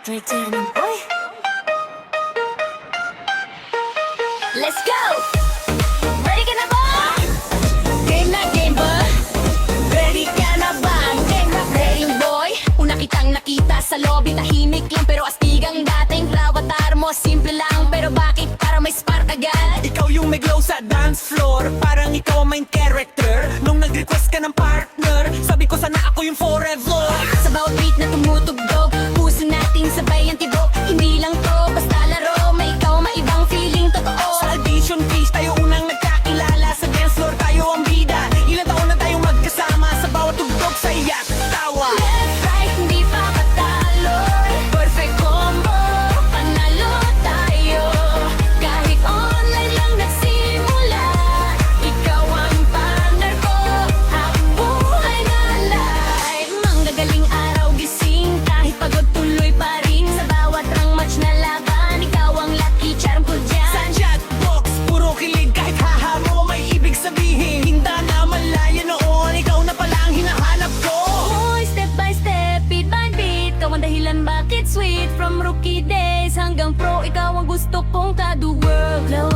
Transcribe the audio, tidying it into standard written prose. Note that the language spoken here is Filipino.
Straight to the boy. Let's go! Ready ka na ba? Game ba? Ready ka na ba? Ready boy? Una kitang nakita sa lobby, tahimik lang pero astigang dating avatar mo. Simple lang pero bakit para may spark agad? Ikaw yung may glow sa dance floor, parang ikaw ang main character. Nung nag-request ka ng partner, sabi ko sana ako yung forever. Sa bawat beat na tumutugtog, puso natin sabay ang tibok. Hindi lang to basta laro, may ikaw maibang feeling totoo. Sa audition phase, tayo unang nagkakilala. Sa dance floor, tayo ang bida. Ilang taon na tayong magkasama, sa bawat tugtog sa iyak tawa. Left, right, hindi pa patalo. Perfect combo, panalo tayo. Kahit online lang nagsimula, ikaw ang partner ko, habang buhay na live. Manggagaling araw gising, kahit pagod tuloy pa rin. Sa bawat rang match na laban, ikaw ang lucky charm ko dyan. Sa chatbox, puro kilig kahit haha mo may ibig sabihin. Hinda na malaya noon, ikaw na pala ang hinahanap ko. Boy, step by step, beat by beat, ikaw ang dahilan bakit sweet. From rookie days hanggang pro, ikaw ang gusto kong kadu-world. Flow